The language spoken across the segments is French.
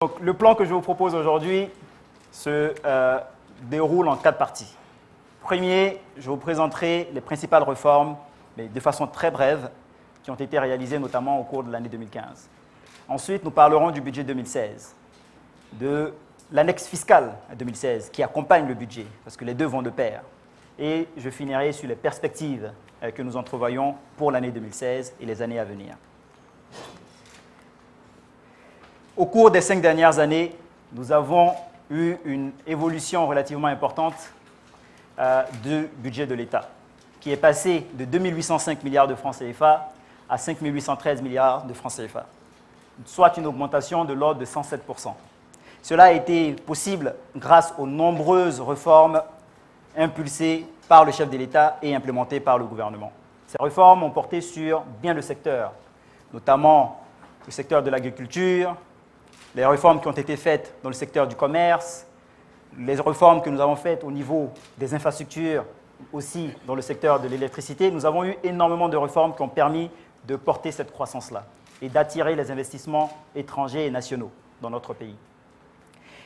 Donc, le plan que je vous propose aujourd'hui se déroule en 4 parties. Premier, je vous présenterai les principales réformes, mais de façon très brève, qui ont été réalisées notamment au cours de l'année 2015. Ensuite, nous parlerons du budget 2016, de l'annexe fiscale 2016 qui accompagne le budget, parce que les deux vont de pair. Et je finirai sur les perspectives que nous entrevoyons pour l'année 2016 et les années à venir. Au cours des 5 dernières années, nous avons eu une évolution relativement importante du budget de l'État, qui est passé de 2 805 milliards de francs CFA à 5 813 milliards de francs CFA, soit une augmentation de l'ordre de 107%. Cela a été possible grâce aux nombreuses réformes impulsées par le chef de l'État et implémentées par le gouvernement. Ces réformes ont porté sur bien de secteurs, notamment le secteur de l'agriculture, les réformes qui ont été faites dans le secteur du commerce, les réformes que nous avons faites au niveau des infrastructures, aussi dans le secteur de l'électricité. Nous avons eu énormément de réformes qui ont permis de porter cette croissance-là et d'attirer les investissements étrangers et nationaux dans notre pays.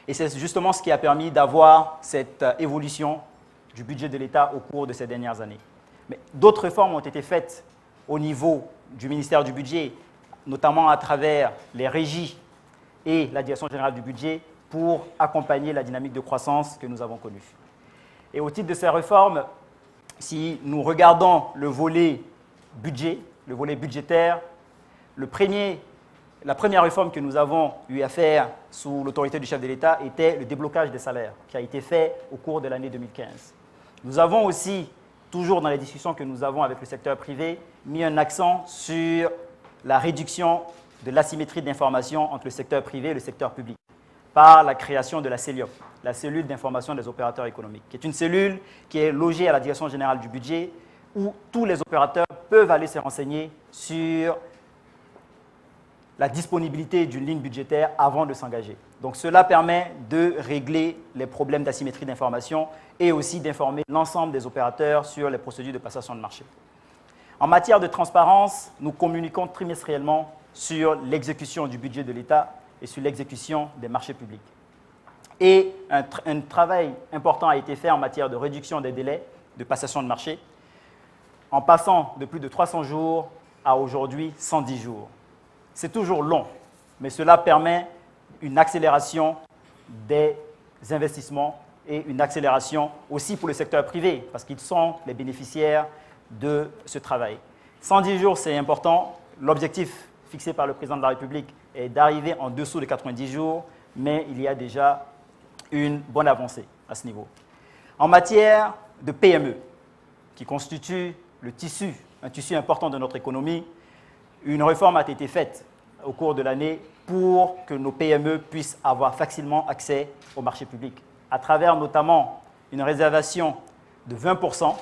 Et c'est justement ce qui a permis d'avoir cette évolution du budget de l'État au cours de ces dernières années. Mais d'autres réformes ont été faites au niveau du ministère du Budget, notamment à travers les régies et la Direction générale du budget pour accompagner la dynamique de croissance que nous avons connue. Et au titre de ces réformes, si nous regardons le volet budget, le volet budgétaire, la première réforme que nous avons eu à faire sous l'autorité du chef de l'État était le déblocage des salaires, qui a été fait au cours de l'année 2015. Nous avons aussi, toujours dans les discussions que nous avons avec le secteur privé, mis un accent sur la réduction de l'asymétrie d'information entre le secteur privé et le secteur public, par la création de la CELIOP, la cellule d'information des opérateurs économiques, qui est une cellule qui est logée à la Direction générale du budget, où tous les opérateurs peuvent aller se renseigner sur la disponibilité d'une ligne budgétaire avant de s'engager. Donc cela permet de régler les problèmes d'asymétrie d'information et aussi d'informer l'ensemble des opérateurs sur les procédures de passation de marché. En matière de transparence, nous communiquons trimestriellement sur l'exécution du budget de l'État et sur l'exécution des marchés publics. Et un travail important a été fait en matière de réduction des délais de passation de marché, en passant de plus de 300 jours à aujourd'hui 110 jours. C'est toujours long, mais cela permet une accélération des investissements et une accélération aussi pour le secteur privé, parce qu'ils sont les bénéficiaires de ce travail. 110 jours, c'est important. L'objectif fixé par le président de la République est d'arriver en dessous de 90 jours, mais il y a déjà une bonne avancée à ce niveau. En matière de PME, qui constitue un tissu important de notre économie, une réforme a été faite au cours de l'année pour que nos PME puissent avoir facilement accès au marché public, à travers notamment une réservation de 20%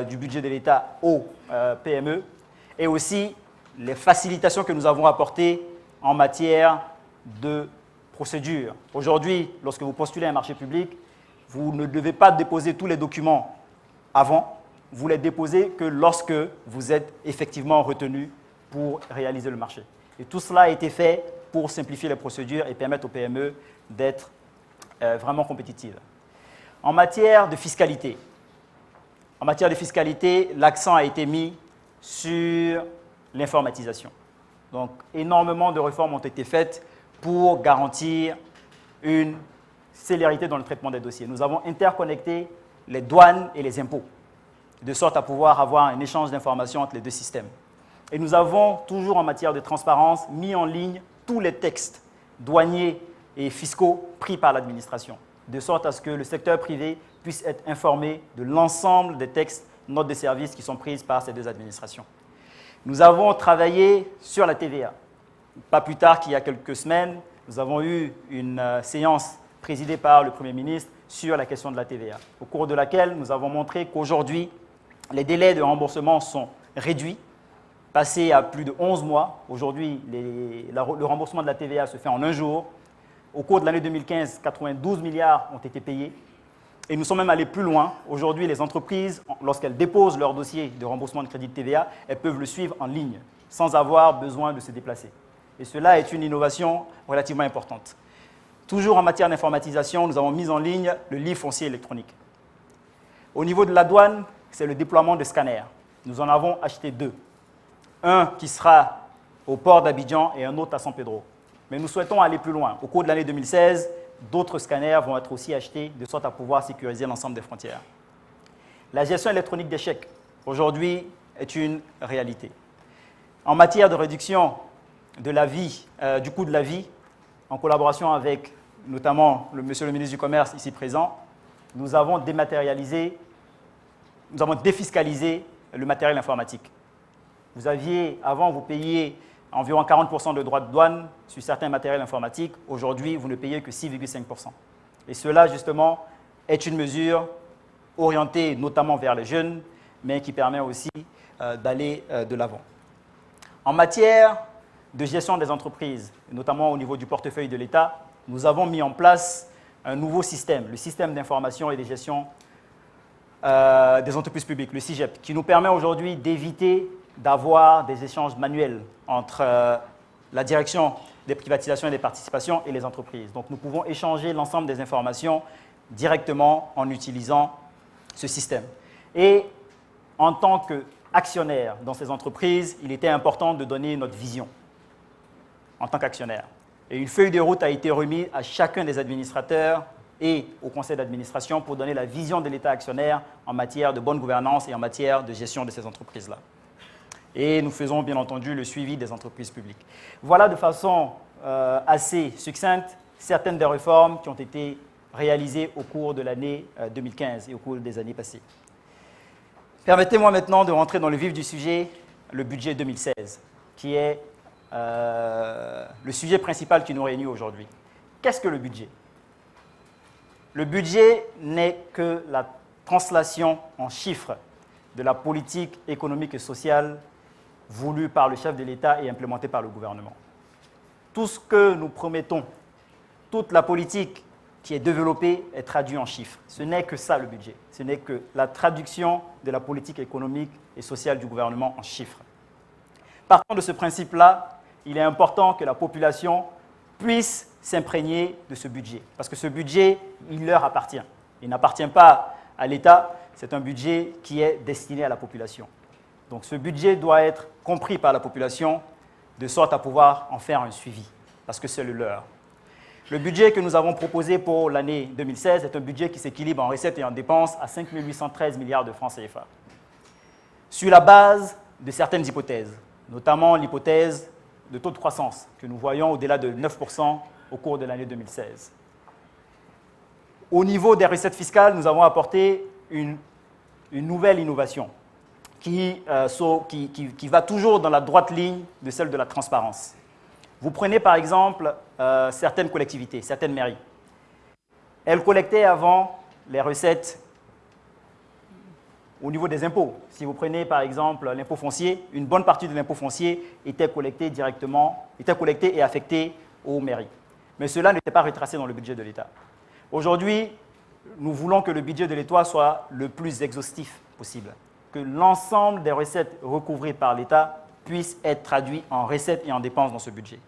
du budget de l'État aux PME et aussi les facilitations que nous avons apportées en matière de procédure. Aujourd'hui, lorsque vous postulez un marché public, vous ne devez pas déposer tous les documents avant, vous les déposez que lorsque vous êtes effectivement retenu pour réaliser le marché. Et tout cela a été fait pour simplifier les procédures et permettre aux PME d'être vraiment compétitives. En matière de fiscalité, l'accent a été mis sur l'informatisation. Donc, énormément de réformes ont été faites pour garantir une célérité dans le traitement des dossiers. Nous avons interconnecté les douanes et les impôts, de sorte à pouvoir avoir un échange d'informations entre les deux systèmes. Et nous avons, toujours en matière de transparence, mis en ligne tous les textes douaniers et fiscaux pris par l'administration, de sorte à ce que le secteur privé puisse être informé de l'ensemble des textes, notes de service qui sont prises par ces deux administrations. Nous avons travaillé sur la TVA. Pas plus tard qu'il y a quelques semaines, nous avons eu une séance présidée par le Premier ministre sur la question de la TVA, au cours de laquelle nous avons montré qu'aujourd'hui, les délais de remboursement sont réduits, passés à plus de 11 mois. Aujourd'hui, le remboursement de la TVA se fait en un jour. Au cours de l'année 2015, 92 milliards ont été payés. Et nous sommes même allés plus loin. Aujourd'hui, les entreprises, lorsqu'elles déposent leur dossier de remboursement de crédit de TVA, elles peuvent le suivre en ligne, sans avoir besoin de se déplacer. Et cela est une innovation relativement importante. Toujours en matière d'informatisation, nous avons mis en ligne le livre foncier électronique. Au niveau de la douane, c'est le déploiement de scanners. Nous en avons acheté 2. Un qui sera au port d'Abidjan et un autre à San Pedro. Mais nous souhaitons aller plus loin. Au cours de l'année 2016, d'autres scanners vont être aussi achetés de sorte à pouvoir sécuriser l'ensemble des frontières. La gestion électronique des chèques, aujourd'hui, est une réalité. En matière de réduction de la vie, du coût de la vie, en collaboration avec notamment monsieur le ministre du Commerce ici présent, nous avons dématérialisé, nous avons défiscalisé le matériel informatique. Avant, vous payiez environ 40% de droits de douane sur certains matériels informatiques. Aujourd'hui, vous ne payez que 6,5%. Et cela, justement, est une mesure orientée notamment vers les jeunes, mais qui permet aussi d'aller de l'avant. En matière de gestion des entreprises, notamment au niveau du portefeuille de l'État, nous avons mis en place un nouveau système, le système d'information et de gestion des entreprises publiques, le SIGEP, qui nous permet aujourd'hui d'éviter d'avoir des échanges manuels entre la direction des privatisations et des participations et les entreprises. Donc nous pouvons échanger l'ensemble des informations directement en utilisant ce système. Et en tant qu'actionnaire dans ces entreprises, il était important de donner notre vision en tant qu'actionnaire. Et une feuille de route a été remise à chacun des administrateurs et au conseil d'administration pour donner la vision de l'État actionnaire en matière de bonne gouvernance et en matière de gestion de ces entreprises-là. Et nous faisons bien entendu le suivi des entreprises publiques. Voilà de façon assez succincte certaines des réformes qui ont été réalisées au cours de l'année 2015 et au cours des années passées. Permettez-moi maintenant de rentrer dans le vif du sujet, le budget 2016, qui est le sujet principal qui nous réunit aujourd'hui. Qu'est-ce que le budget? Le budget n'est que la translation en chiffres de la politique économique et sociale voulue par le chef de l'État et implémentée par le gouvernement. Tout ce que nous promettons, toute la politique qui est développée est traduite en chiffres. Ce n'est que ça le budget. Ce n'est que la traduction de la politique économique et sociale du gouvernement en chiffres. Partant de ce principe-là, il est important que la population puisse s'imprégner de ce budget. Parce que ce budget, il leur appartient. Il n'appartient pas à l'État, c'est un budget qui est destiné à la population. Donc ce budget doit être compris par la population de sorte à pouvoir en faire un suivi, parce que c'est le leur. Le budget que nous avons proposé pour l'année 2016 est un budget qui s'équilibre en recettes et en dépenses à 5 813 milliards de francs CFA. Sur la base de certaines hypothèses, notamment l'hypothèse de taux de croissance que nous voyons au-delà de 9% au cours de l'année 2016. Au niveau des recettes fiscales, nous avons apporté une nouvelle innovation qui va toujours dans la droite ligne de celle de la transparence. Vous prenez par exemple certaines collectivités, certaines mairies. Elles collectaient avant les recettes au niveau des impôts. Si vous prenez par exemple l'impôt foncier, une bonne partie de l'impôt foncier était collectée et affectée aux mairies. Mais cela n'était pas retracé dans le budget de l'État. Aujourd'hui, nous voulons que le budget de l'État soit le plus exhaustif possible, que l'ensemble des recettes recouvrées par l'État puissent être traduites en recettes et en dépenses dans ce budget.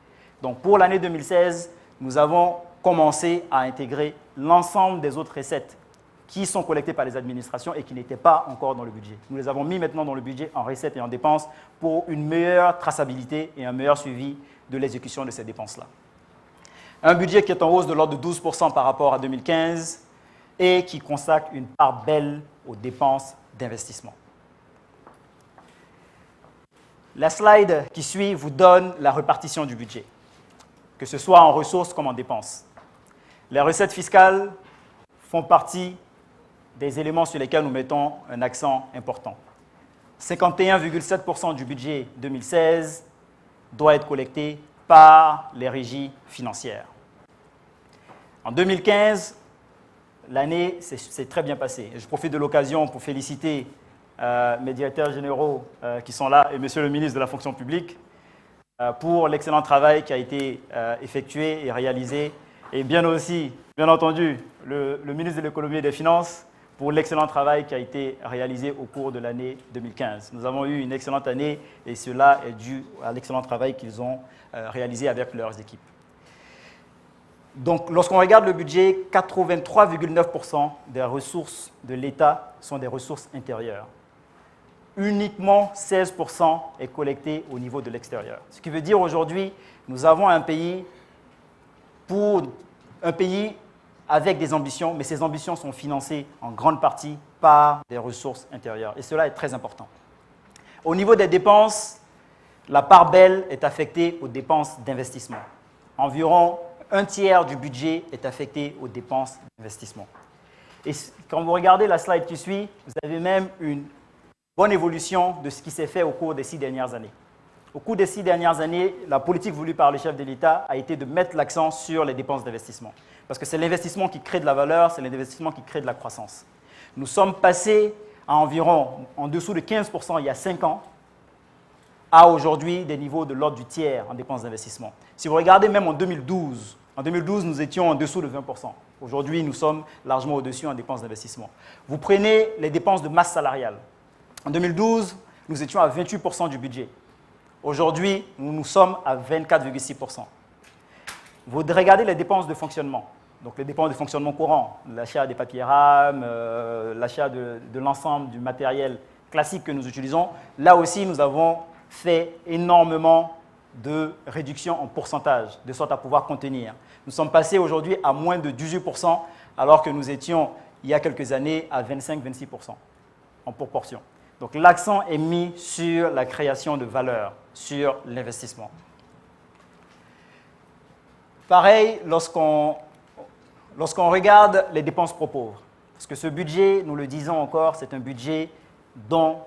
Donc pour l'année 2016, nous avons commencé à intégrer l'ensemble des autres recettes qui sont collectées par les administrations et qui n'étaient pas encore dans le budget. Nous les avons mis maintenant dans le budget en recettes et en dépenses pour une meilleure traçabilité et un meilleur suivi de l'exécution de ces dépenses-là. Un budget qui est en hausse de l'ordre de 12% par rapport à 2015 et qui consacre une part belle aux dépenses d'investissement. La slide qui suit vous donne la répartition du budget, que ce soit en ressources comme en dépenses. Les recettes fiscales font partie des éléments sur lesquels nous mettons un accent important. 51,7% du budget 2016 doit être collecté par les régies financières. En 2015, l'année s'est très bien passée. Je profite de l'occasion pour féliciter mes directeurs généraux qui sont là et monsieur le ministre de la fonction publique pour l'excellent travail qui a été effectué et réalisé. Et bien entendu, le ministre de l'économie et des finances pour l'excellent travail qui a été réalisé au cours de l'année 2015. Nous avons eu une excellente année et cela est dû à l'excellent travail qu'ils ont réalisé avec leurs équipes. Donc, lorsqu'on regarde le budget, 83,9% des ressources de l'État sont des ressources intérieures. Uniquement 16% est collecté au niveau de l'extérieur. Ce qui veut dire aujourd'hui, nous avons un pays avec des ambitions, mais ces ambitions sont financées en grande partie par des ressources intérieures. Et cela est très important. Au niveau des dépenses, la part belle est affectée aux dépenses d'investissement. Environ un tiers du budget est affecté aux dépenses d'investissement. Et quand vous regardez la slide qui suit, vous avez même une bonne évolution de ce qui s'est fait au cours des 6 dernières années. Au cours des 6 dernières années, la politique voulue par le chef de l'État a été de mettre l'accent sur les dépenses d'investissement. Parce que c'est l'investissement qui crée de la valeur, c'est l'investissement qui crée de la croissance. Nous sommes passés à environ en dessous de 15% il y a 5 ans, à aujourd'hui des niveaux de l'ordre du tiers en dépenses d'investissement. Si vous regardez même en 2012, nous étions en dessous de 20%. Aujourd'hui, nous sommes largement au-dessus en dépenses d'investissement. Vous prenez les dépenses de masse salariale. En 2012, nous étions à 28% du budget. Aujourd'hui, nous sommes à 24,6%. Vous regardez les dépenses de fonctionnement. Donc les dépenses de fonctionnement courant, l'achat des papiers RAM, l'achat de l'ensemble du matériel classique que nous utilisons. Là aussi, nous avons fait énormément de réduction en pourcentage, de sorte à pouvoir contenir. Nous sommes passés aujourd'hui à moins de 18%, alors que nous étions, il y a quelques années, à 25-26% en proportion. Donc l'accent est mis sur la création de valeur, sur l'investissement. Pareil, lorsqu'on regarde les dépenses pro pauvres, parce que ce budget, nous le disons encore, c'est un budget dont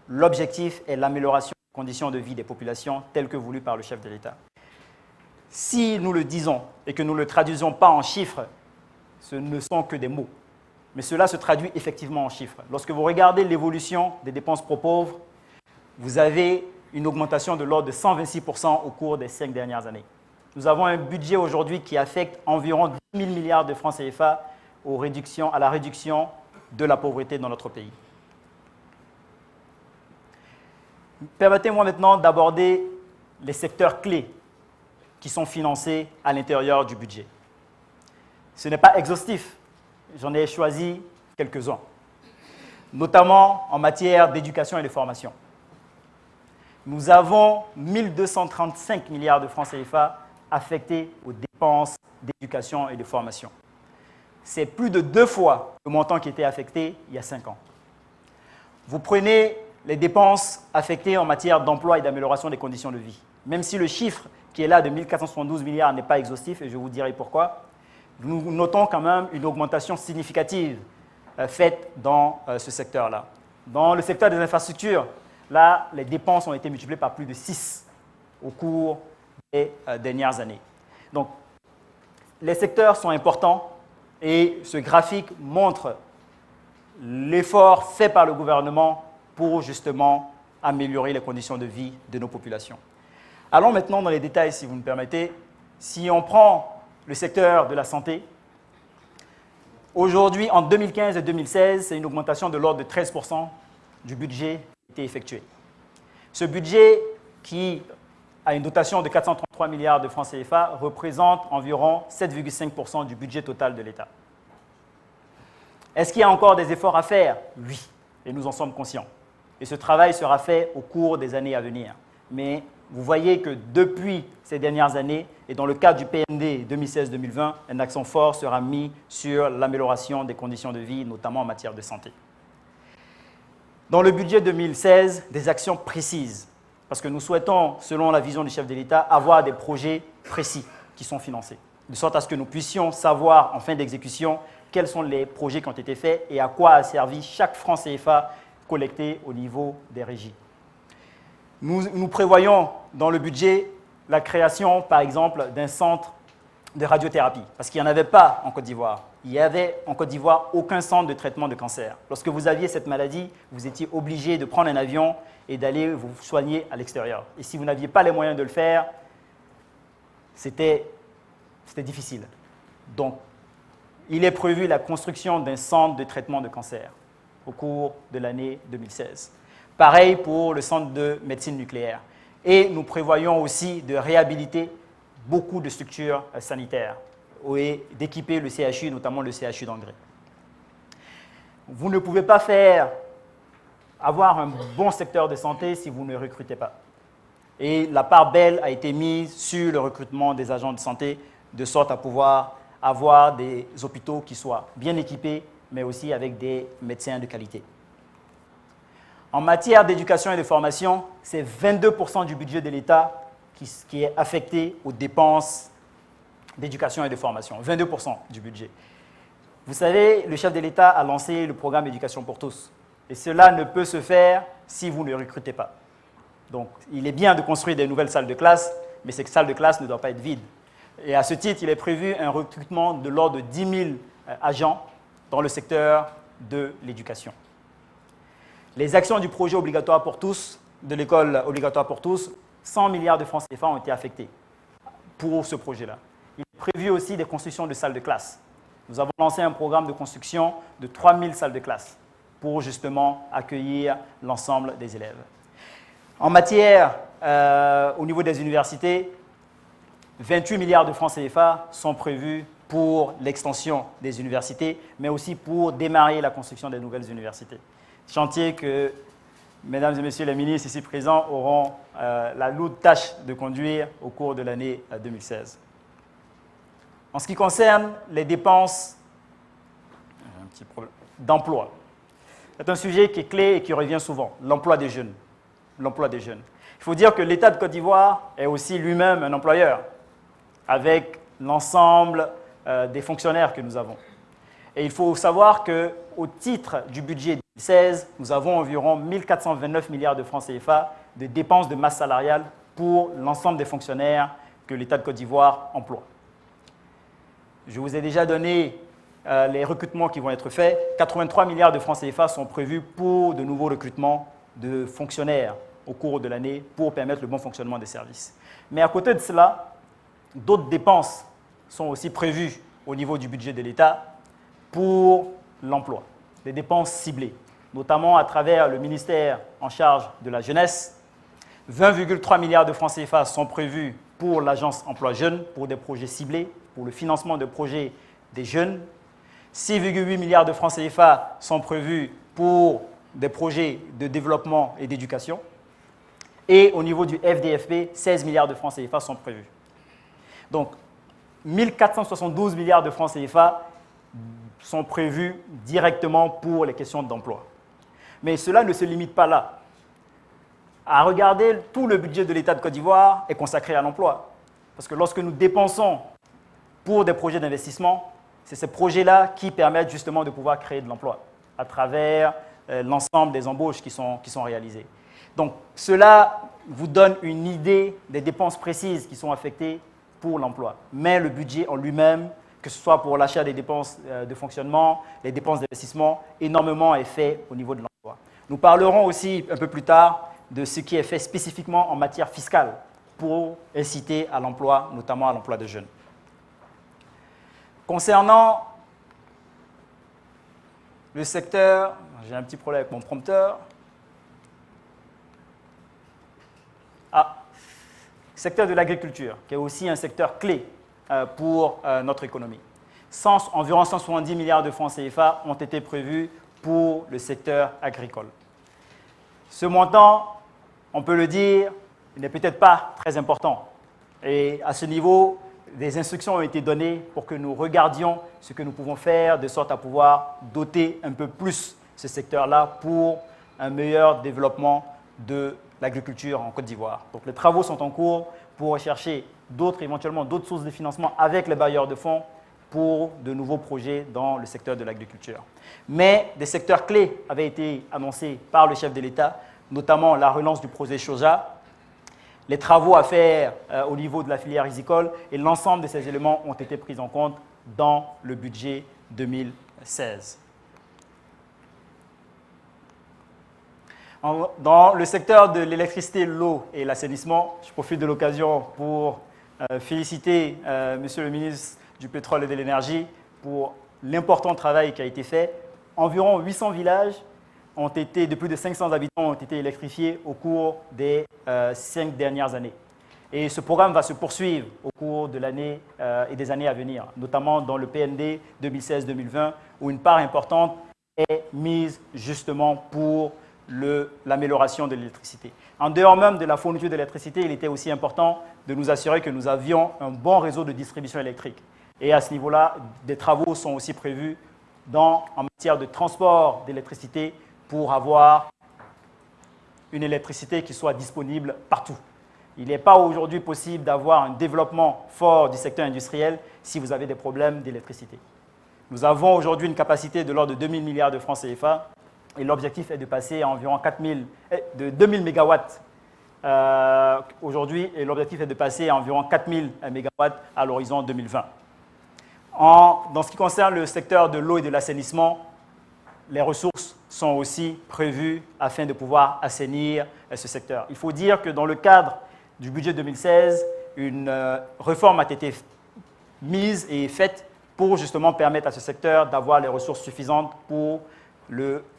l'objectif est l'amélioration des conditions de vie des populations telles que voulues par le chef de l'État. Si nous le disons et que nous ne le traduisons pas en chiffres, ce ne sont que des mots. Mais cela se traduit effectivement en chiffres. Lorsque vous regardez l'évolution des dépenses pro pauvres, vous avez une augmentation de l'ordre de 126% au cours des 5 dernières années. Nous avons un budget aujourd'hui qui affecte environ 10 000 milliards de francs CFA à la réduction de la pauvreté dans notre pays. Permettez-moi maintenant d'aborder les secteurs clés qui sont financés à l'intérieur du budget. Ce n'est pas exhaustif, j'en ai choisi quelques-uns, notamment en matière d'éducation et de formation. Nous avons 1 235 milliards de francs CFA affectés aux dépenses d'éducation et de formation. C'est plus de 2 fois le montant qui était affecté il y a 5 ans. Vous prenez les dépenses affectées en matière d'emploi et d'amélioration des conditions de vie. Même si le chiffre qui est là de 1 472 milliards n'est pas exhaustif, et je vous dirai pourquoi, nous notons quand même une augmentation significative faite dans ce secteur-là. Dans le secteur des infrastructures, là, les dépenses ont été multipliées par plus de 6 au cours des dernières années. Donc, les secteurs sont importants et ce graphique montre l'effort fait par le gouvernement pour justement améliorer les conditions de vie de nos populations. Allons maintenant dans les détails, si vous me permettez. Si on prend le secteur de la santé, aujourd'hui, en 2015 et 2016, c'est une augmentation de l'ordre de 13% du budget qui a été effectué. Ce budget, qui a une dotation de 433 milliards de francs CFA, représente environ 7,5% du budget total de l'État. Est-ce qu'il y a encore des efforts à faire? Oui, et nous en sommes conscients. Et ce travail sera fait au cours des années à venir. Mais vous voyez que depuis ces dernières années, et dans le cadre du PND 2016-2020, un accent fort sera mis sur l'amélioration des conditions de vie, notamment en matière de santé. Dans le budget 2016, des actions précises, parce que nous souhaitons, selon la vision du chef de l'État, avoir des projets précis qui sont financés, de sorte à ce que nous puissions savoir en fin d'exécution quels sont les projets qui ont été faits et à quoi a servi chaque franc CFA collecté au niveau des régies. Nous prévoyons dans le budget la création, par exemple, d'un centre de radiothérapie, parce qu'il n'y en avait pas en Côte d'Ivoire. Il n'y avait en Côte d'Ivoire aucun centre de traitement de cancer. Lorsque vous aviez cette maladie, vous étiez obligé de prendre un avion et d'aller vous soigner à l'extérieur. Et si vous n'aviez pas les moyens de le faire, c'était difficile. Donc, il est prévu la construction d'un centre de traitement de cancer au cours de l'année 2016. Pareil pour le centre de médecine nucléaire. Et nous prévoyons aussi de réhabiliter beaucoup de structures sanitaires. et d'équiper le CHU, notamment le CHU d'Angrais. Vous ne pouvez pas avoir un bon secteur de santé si vous ne recrutez pas. Et la part belle a été mise sur le recrutement des agents de santé, de sorte à pouvoir avoir des hôpitaux qui soient bien équipés, mais aussi avec des médecins de qualité. En matière d'éducation et de formation, c'est 22% du budget de l'État qui est affecté aux dépenses d'éducation et de formation. 22% du budget. Vous savez, le chef de l'État a lancé le programme Éducation pour tous. Et cela ne peut se faire si vous ne recrutez pas. Donc, il est bien de construire des nouvelles salles de classe, mais ces salles de classe ne doivent pas être vides. Et à ce titre, il est prévu un recrutement de l'ordre de 10 000 agents dans le secteur de l'éducation. Les actions du projet obligatoire pour tous, de l'école obligatoire pour tous, 100 milliards de francs CFA ont été affectés pour ce projet-là. Il est prévu aussi des constructions de salles de classe. Nous avons lancé un programme de construction de 3 000 salles de classe pour justement accueillir l'ensemble des élèves. En matière, au niveau des universités, 28 milliards de francs CFA sont prévus pour l'extension des universités, mais aussi pour démarrer la construction des nouvelles universités. Chantier que, mesdames et messieurs les ministres ici présents, auront la lourde tâche de conduire au cours de l'année 2016. En ce qui concerne les dépenses d'emploi, c'est un sujet qui est clé et qui revient souvent, l'emploi des jeunes. L'emploi des jeunes. Il faut dire que l'État de Côte d'Ivoire est aussi lui-même un employeur, avec l'ensemble des fonctionnaires que nous avons. Et il faut savoir qu'au titre du budget 2016, nous avons environ 1 429 milliards de francs CFA de dépenses de masse salariale pour l'ensemble des fonctionnaires que l'État de Côte d'Ivoire emploie. Je vous ai déjà donné les recrutements qui vont être faits. 83 milliards de francs CFA sont prévus pour de nouveaux recrutements de fonctionnaires au cours de l'année pour permettre le bon fonctionnement des services. Mais à côté de cela, d'autres dépenses sont aussi prévues au niveau du budget de l'État pour l'emploi, des dépenses ciblées, notamment à travers le ministère en charge de la jeunesse. 20,3 milliards de francs CFA sont prévus pour l'agence emploi jeunes, pour des projets ciblés, pour le financement de projets des jeunes. 6,8 milliards de francs CFA sont prévus pour des projets de développement et d'éducation. Et au niveau du FDFP, 16 milliards de francs CFA sont prévus. Donc, 1 472 milliards de francs CFA sont prévus directement pour les questions d'emploi. Mais cela ne se limite pas là. À regarder, tout le budget de l'État de Côte d'Ivoire est consacré à l'emploi. Parce que lorsque nous dépensons pour des projets d'investissement, c'est ces projets-là qui permettent justement de pouvoir créer de l'emploi à travers l'ensemble des embauches qui sont réalisées. Donc, cela vous donne une idée des dépenses précises qui sont affectées pour l'emploi. Mais le budget en lui-même, que ce soit pour l'achat des dépenses de fonctionnement, les dépenses d'investissement, énormément est fait au niveau de l'emploi. Nous parlerons aussi un peu plus tard de ce qui est fait spécifiquement en matière fiscale pour inciter à l'emploi, notamment à l'emploi de jeunes. Concernant le secteur, j'ai un petit problème avec mon prompteur. Secteur de l'agriculture, qui est aussi un secteur clé pour notre économie. Environ 170 milliards de francs CFA ont été prévus pour le secteur agricole. Ce montant, on peut le dire, n'est peut-être pas très important. Et à ce niveau, des instructions ont été données pour que nous regardions ce que nous pouvons faire de sorte à pouvoir doter un peu plus ce secteur-là pour un meilleur développement de l'agriculture en Côte d'Ivoire. Donc les travaux sont en cours pour rechercher éventuellement d'autres sources de financement avec les bailleurs de fonds pour de nouveaux projets dans le secteur de l'agriculture. Mais des secteurs clés avaient été annoncés par le chef de l'État, notamment la relance du projet Choja, les travaux à faire au niveau de la filière rizicole, et l'ensemble de ces éléments ont été pris en compte dans le budget 2016. Dans le secteur de l'électricité, l'eau et l'assainissement, je profite de l'occasion pour féliciter Monsieur le ministre du Pétrole et de l'Énergie pour l'important travail qui a été fait. Environ 800 villages de plus de 500 habitants ont été électrifiés au cours des 5 dernières années. Et ce programme va se poursuivre au cours de l'année et des années à venir, notamment dans le PND 2016-2020, où une part importante est mise justement pour l'amélioration de l'électricité. En dehors même de la fourniture d'électricité, il était aussi important de nous assurer que nous avions un bon réseau de distribution électrique. Et à ce niveau-là, des travaux sont aussi prévus en matière de transport d'électricité pour avoir une électricité qui soit disponible partout. Il n'est pas aujourd'hui possible d'avoir un développement fort du secteur industriel si vous avez des problèmes d'électricité. Nous avons aujourd'hui une capacité de l'ordre de 2 000 milliards de francs CFA et l'objectif est de passer à environ 2 000 mégawatts aujourd'hui et l'objectif est de passer à environ 4 000 mégawatts à l'horizon 2020. Dans ce qui concerne le secteur de l'eau et de l'assainissement, les ressources sont aussi prévues afin de pouvoir assainir ce secteur. Il faut dire que dans le cadre du budget 2016, une réforme a été mise et faite pour justement permettre à ce secteur d'avoir les ressources suffisantes pour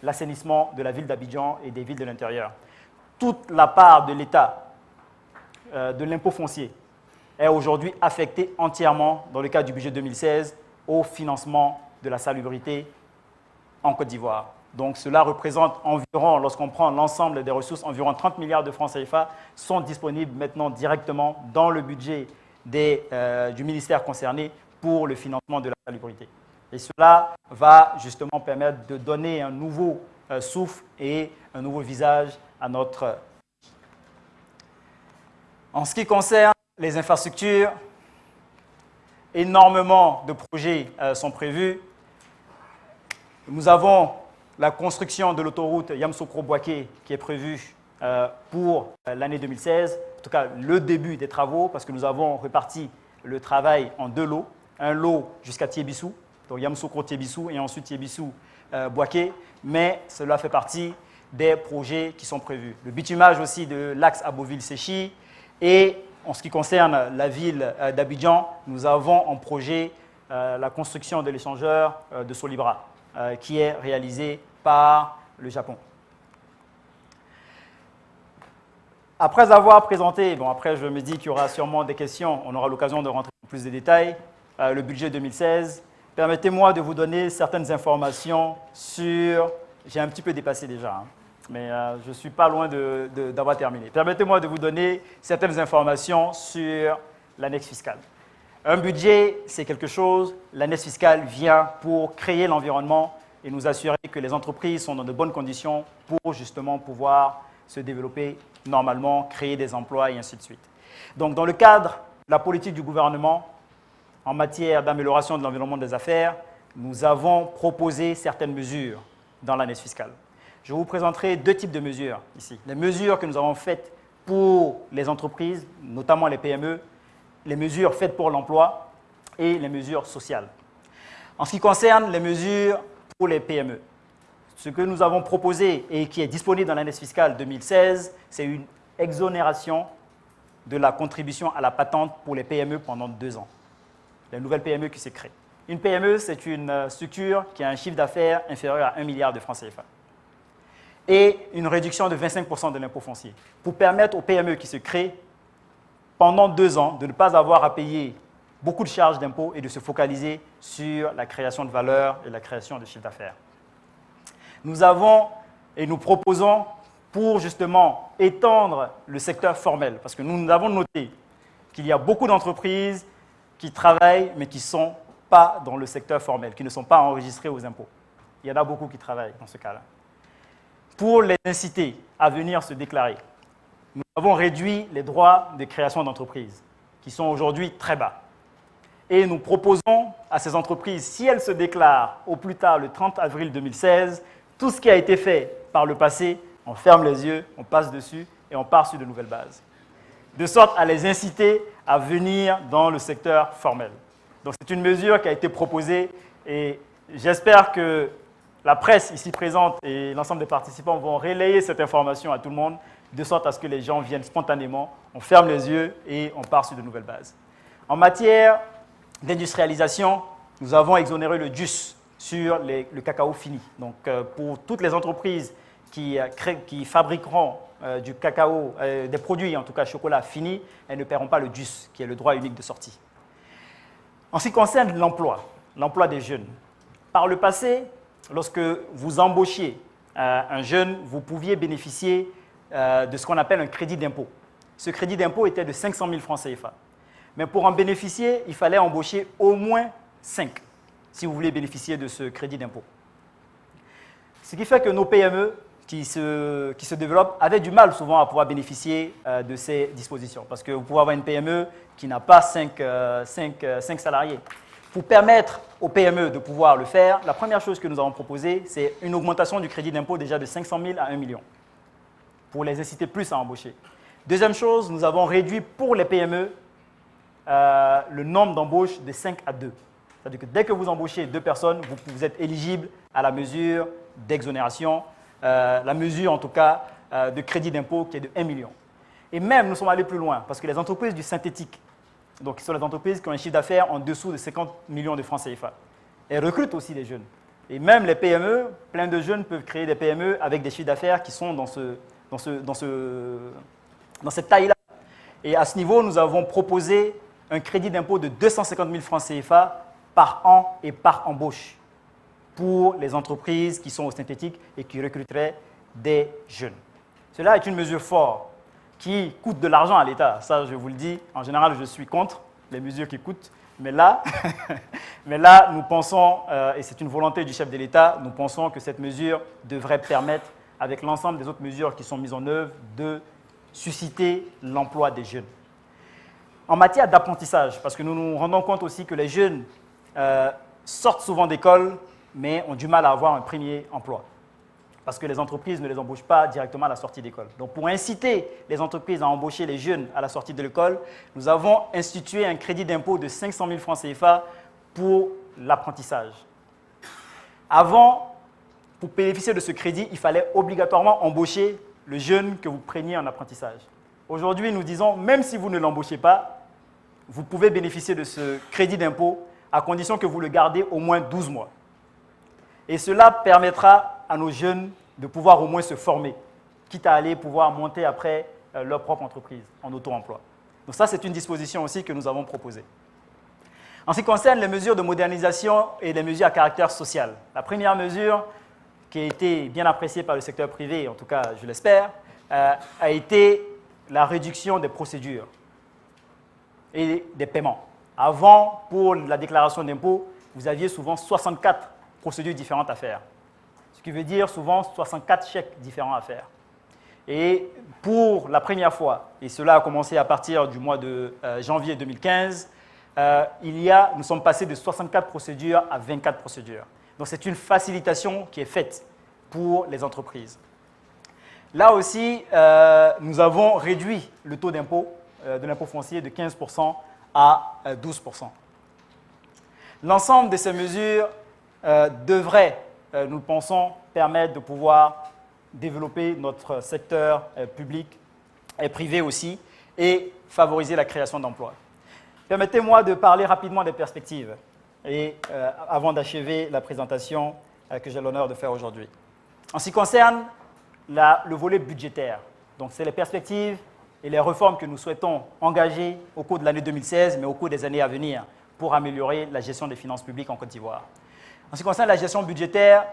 l'assainissement de la ville d'Abidjan et des villes de l'intérieur. Toute la part de l'État de l'impôt foncier est aujourd'hui affectée entièrement, dans le cadre du budget 2016, au financement de la salubrité en Côte d'Ivoire. Donc cela représente environ, lorsqu'on prend l'ensemble des ressources, environ 30 milliards de francs CFA sont disponibles maintenant directement dans le budget du ministère concerné pour le financement de la salubrité. Et cela va justement permettre de donner un nouveau souffle et un nouveau visage à notre... En ce qui concerne les infrastructures, énormément de projets sont prévus. Nous avons la construction de l'autoroute Yamoussoukro-Boaké qui est prévue pour l'année 2016, en tout cas le début des travaux, parce que nous avons réparti le travail en 2 lots. Un lot jusqu'à Tiébissou, donc Yamoussoukro-Tiébissou, et ensuite Tiébissou-Boaké, mais cela fait partie des projets qui sont prévus. Le bitumage aussi de l'axe Aboville-Séchi, et en ce qui concerne la ville d'Abidjan, nous avons en projet la construction de l'échangeur de Solibra, qui est réalisé par le Japon. Après avoir présenté, après je me dis qu'il y aura sûrement des questions, on aura l'occasion de rentrer en plus de détails, le budget 2016, permettez-moi de vous donner certaines informations sur... J'ai un petit peu dépassé déjà, mais je ne suis pas loin d'avoir terminé. Permettez-moi de vous donner certaines informations sur l'annexe fiscale. Un budget, c'est quelque chose, l'annexe fiscale vient pour créer l'environnement et nous assurer que les entreprises sont dans de bonnes conditions pour justement pouvoir se développer normalement, créer des emplois et ainsi de suite. Donc, dans le cadre de la politique du gouvernement en matière d'amélioration de l'environnement des affaires, nous avons proposé certaines mesures dans l'annexe fiscale. Je vous présenterai 2 types de mesures ici. Les mesures que nous avons faites pour les entreprises, notamment les PME, les mesures faites pour l'emploi et les mesures sociales. En ce qui concerne les mesures pour les PME, ce que nous avons proposé et qui est disponible dans l'annexe fiscale 2016, c'est une exonération de la contribution à la patente pour les PME pendant 2 ans. Les nouvelles PME qui se créent. Une PME, c'est une structure qui a un chiffre d'affaires inférieur à 1 milliard de francs CFA. Et une réduction de 25% de l'impôt foncier pour permettre aux PME qui se créent pendant 2 ans de ne pas avoir à payer beaucoup de charges d'impôts et de se focaliser sur la création de valeur et la création de chiffre d'affaires. Nous avons et nous proposons pour justement étendre le secteur formel, parce que nous avons noté qu'il y a beaucoup d'entreprises qui travaillent mais qui ne sont pas dans le secteur formel, qui ne sont pas enregistrées aux impôts. Il y en a beaucoup qui travaillent dans ce cas-là. Pour les inciter à venir se déclarer, nous avons réduit les droits de création d'entreprises, qui sont aujourd'hui très bas. Et nous proposons à ces entreprises, si elles se déclarent au plus tard le 30 avril 2016, tout ce qui a été fait par le passé, on ferme les yeux, on passe dessus et on part sur de nouvelles bases. De sorte à les inciter à venir dans le secteur formel. Donc c'est une mesure qui a été proposée et j'espère que la presse ici présente et l'ensemble des participants vont relayer cette information à tout le monde, de sorte à ce que les gens viennent spontanément, on ferme les yeux et on part sur de nouvelles bases. En matière d'industrialisation, nous avons exonéré le DUS sur le cacao fini. Donc pour toutes les entreprises qui fabriqueront du cacao, des produits, en tout cas chocolat fini, elles ne paieront pas le DUS, qui est le droit unique de sortie. En ce qui concerne l'emploi des jeunes, par le passé, lorsque vous embauchiez un jeune, vous pouviez bénéficier de ce qu'on appelle un crédit d'impôt. Ce crédit d'impôt était de 500 000 francs CFA. Mais pour en bénéficier, il fallait embaucher au moins 5 si vous voulez bénéficier de ce crédit d'impôt. Ce qui fait que nos PME qui se développent avaient du mal souvent à pouvoir bénéficier de ces dispositions. Parce que vous pouvez avoir une PME qui n'a pas 5 salariés. Pour permettre aux PME de pouvoir le faire, la première chose que nous avons proposée, c'est une augmentation du crédit d'impôt déjà de 500 000 à 1 million pour les inciter plus à embaucher. Deuxième chose, nous avons réduit pour les PME le nombre d'embauches de 5 à 2. C'est-à-dire que dès que vous embauchez 2 personnes, vous êtes éligible à la mesure d'exonération, la mesure en tout cas de crédit d'impôt qui est de 1 million. Et même, nous sommes allés plus loin, parce que les entreprises du synthétique, donc qui sont les entreprises qui ont un chiffre d'affaires en dessous de 50 millions de francs CFA, elles recrutent aussi des jeunes. Et même les PME, plein de jeunes peuvent créer des PME avec des chiffres d'affaires qui sont dans cette taille-là. Et à ce niveau, nous avons proposé un crédit d'impôt de 250 000 francs CFA par an et par embauche pour les entreprises qui sont au synthétique et qui recruteraient des jeunes. Cela est une mesure forte qui coûte de l'argent à l'État. Ça, je vous le dis, en général, je suis contre les mesures qui coûtent. Mais là, nous pensons, et c'est une volonté du chef de l'État, nous pensons que cette mesure devrait permettre, avec l'ensemble des autres mesures qui sont mises en œuvre, de susciter l'emploi des jeunes. En matière d'apprentissage, parce que nous nous rendons compte aussi que les jeunes sortent souvent d'école, mais ont du mal à avoir un premier emploi, parce que les entreprises ne les embauchent pas directement à la sortie d'école. Donc, pour inciter les entreprises à embaucher les jeunes à la sortie de l'école, nous avons institué un crédit d'impôt de 500 000 francs CFA pour l'apprentissage. Avant, pour bénéficier de ce crédit, il fallait obligatoirement embaucher le jeune que vous preniez en apprentissage. Aujourd'hui, nous disons, même si vous ne l'embauchez pas, vous pouvez bénéficier de ce crédit d'impôt à condition que vous le gardez au moins 12 mois. Et cela permettra à nos jeunes de pouvoir au moins se former, quitte à aller pouvoir monter après leur propre entreprise en auto-emploi. Donc ça, c'est une disposition aussi que nous avons proposée. En ce qui concerne les mesures de modernisation et les mesures à caractère social, la première mesure, qui a été bien appréciée par le secteur privé, en tout cas je l'espère, a été la réduction des procédures et des paiements. Avant, pour la déclaration d'impôt, vous aviez souvent 64 procédures différentes à faire. Ce qui veut dire souvent 64 chèques différents à faire. Et pour la première fois, et cela a commencé à partir du mois de janvier 2015, nous sommes passés de 64 procédures à 24 procédures. Donc c'est une facilitation qui est faite pour les entreprises. Là aussi, nous avons réduit le taux d'impôt, de l'impôt foncier de 15% à 12%. L'ensemble de ces mesures devrait, nous pensons, permettre de pouvoir développer notre secteur public et privé aussi et favoriser la création d'emplois. Permettez-moi de parler rapidement des perspectives et avant d'achever la présentation que j'ai l'honneur de faire aujourd'hui. En ce qui concerne le volet budgétaire, donc c'est les perspectives et les réformes que nous souhaitons engager au cours de l'année 2016, mais au cours des années à venir pour améliorer la gestion des finances publiques en Côte d'Ivoire. En ce qui concerne la gestion budgétaire,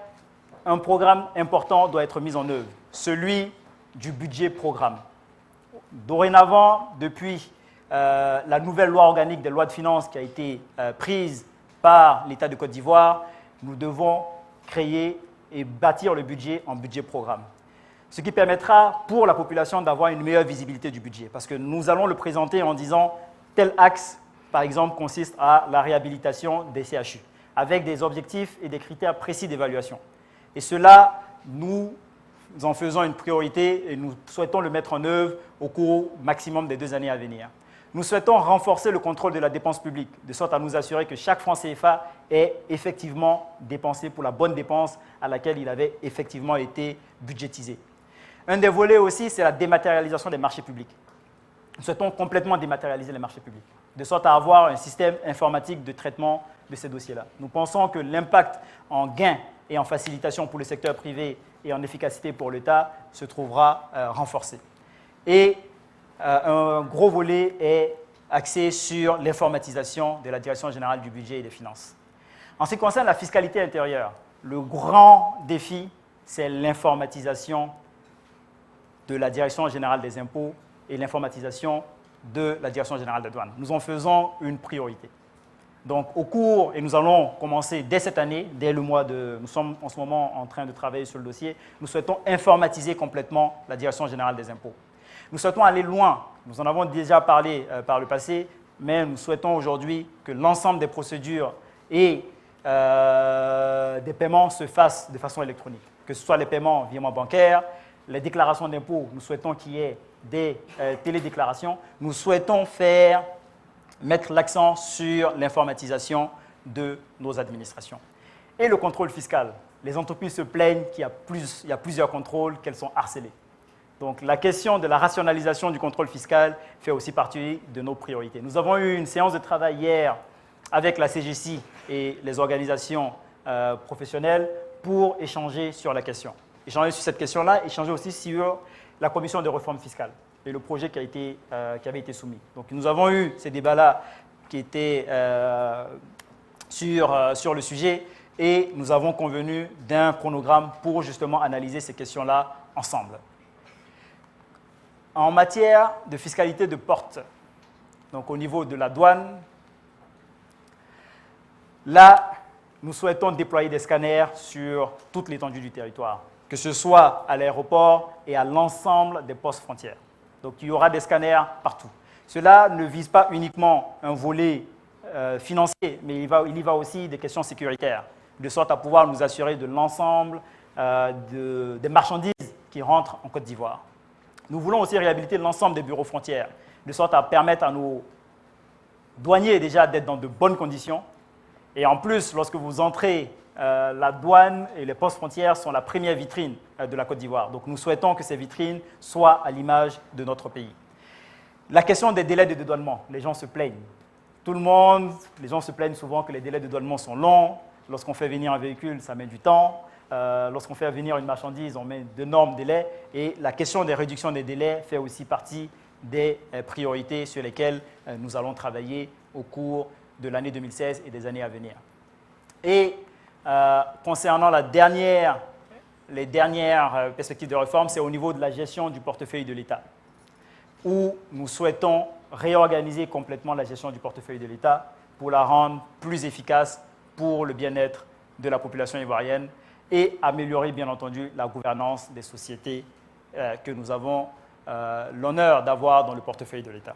un programme important doit être mis en œuvre, celui du budget programme. Dorénavant, depuis la nouvelle loi organique des lois de finances qui a été prise par l'État de Côte d'Ivoire, nous devons créer et bâtir le budget en budget programme. Ce qui permettra pour la population d'avoir une meilleure visibilité du budget. Parce que nous allons le présenter en disant tel axe, par exemple, consiste à la réhabilitation des CHU, avec des objectifs et des critères précis d'évaluation. Et cela, nous en faisons une priorité et nous souhaitons le mettre en œuvre au cours maximum des 2 années à venir. Nous souhaitons renforcer le contrôle de la dépense publique, de sorte à nous assurer que chaque franc CFA est effectivement dépensé pour la bonne dépense à laquelle il avait effectivement été budgétisé. Un des volets aussi, c'est la dématérialisation des marchés publics. Nous souhaitons complètement dématérialiser les marchés publics, de sorte à avoir un système informatique de traitement de ces dossiers-là. Nous pensons que l'impact en gain et en facilitation pour le secteur privé et en efficacité pour l'État se trouvera renforcé. Et un gros volet est axé sur l'informatisation de la Direction générale du budget et des finances. En ce qui concerne la fiscalité intérieure, le grand défi, c'est l'informatisation de la Direction générale des impôts et l'informatisation de la Direction générale des douanes. Nous en faisons une priorité. Donc, au cours, et nous allons commencer dès cette année, dès le mois de... Nous sommes en ce moment en train de travailler sur le dossier, nous souhaitons informatiser complètement la Direction générale des impôts. Nous souhaitons aller loin. Nous en avons déjà parlé par le passé, mais nous souhaitons aujourd'hui que l'ensemble des procédures et des paiements se fassent de façon électronique, que ce soit les paiements virements bancaires, les déclarations d'impôts, nous souhaitons qu'il y ait des télédéclarations. Nous souhaitons mettre l'accent sur l'informatisation de nos administrations. Et le contrôle fiscal. Les entreprises se plaignent qu'il y a plusieurs contrôles, qu'elles sont harcelées. Donc la question de la rationalisation du contrôle fiscal fait aussi partie de nos priorités. Nous avons eu une séance de travail hier avec la CGC et les organisations professionnelles pour échanger sur la question. Échanger sur cette question-là, échanger aussi sur la commission de réforme fiscale et le projet qui avait été soumis. Donc nous avons eu ces débats-là qui étaient sur le sujet et nous avons convenu d'un chronogramme pour justement analyser ces questions-là ensemble. En matière de fiscalité de porte, donc au niveau de la douane, là, nous souhaitons déployer des scanners sur toute l'étendue du territoire, que ce soit à l'aéroport et à l'ensemble des postes frontières. Donc, il y aura des scanners partout. Cela ne vise pas uniquement un volet financier, mais il y va aussi des questions sécuritaires, de sorte à pouvoir nous assurer de l'ensemble des marchandises qui rentrent en Côte d'Ivoire. Nous voulons aussi réhabiliter l'ensemble des bureaux frontières, de sorte à permettre à nos douaniers déjà d'être dans de bonnes conditions. Et en plus, lorsque vous entrez, la douane et les postes frontières sont la première vitrine de la Côte d'Ivoire. Donc nous souhaitons que ces vitrines soient à l'image de notre pays. La question des délais de dédouanement, les gens se plaignent. Les gens se plaignent souvent que les délais de dédouanement sont longs. Lorsqu'on fait venir un véhicule, ça met du temps. Lorsqu'on fait venir une marchandise, on met d'énormes délais. Et la question des réductions des délais fait aussi partie des priorités sur lesquelles nous allons travailler au cours de l'année 2016 et des années à venir. Et concernant les dernières perspectives de réforme, c'est au niveau de la gestion du portefeuille de l'État, où nous souhaitons réorganiser complètement la gestion du portefeuille de l'État pour la rendre plus efficace pour le bien-être de la population ivoirienne et améliorer, bien entendu, la gouvernance des sociétés que nous avons l'honneur d'avoir dans le portefeuille de l'État.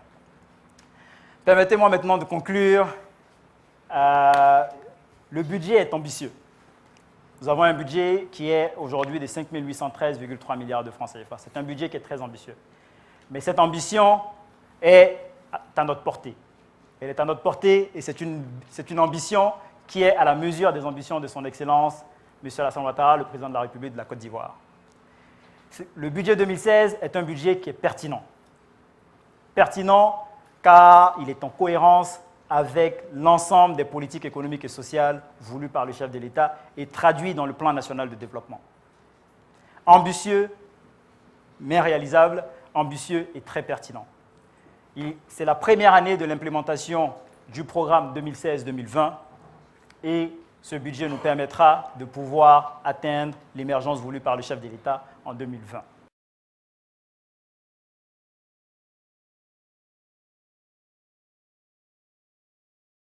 Permettez-moi maintenant de conclure. Le budget est ambitieux. Nous avons un budget qui est aujourd'hui de 5 813,3 milliards de francs CFA. C'est un budget qui est très ambitieux. Mais cette ambition est à notre portée. Elle est à notre portée et c'est une ambition qui est à la mesure des ambitions de son Excellence, M. Alassane Ouattara, le président de la République de la Côte d'Ivoire. Le budget 2016 est un budget qui est pertinent. Pertinent car il est en cohérence avec l'ensemble des politiques économiques et sociales voulues par le chef de l'État et traduit dans le plan national de développement. Ambitieux, mais réalisable, ambitieux et très pertinent. C'est la première année de l'implémentation du programme 2016-2020 et ce budget nous permettra de pouvoir atteindre l'émergence voulue par le chef de l'État en 2020.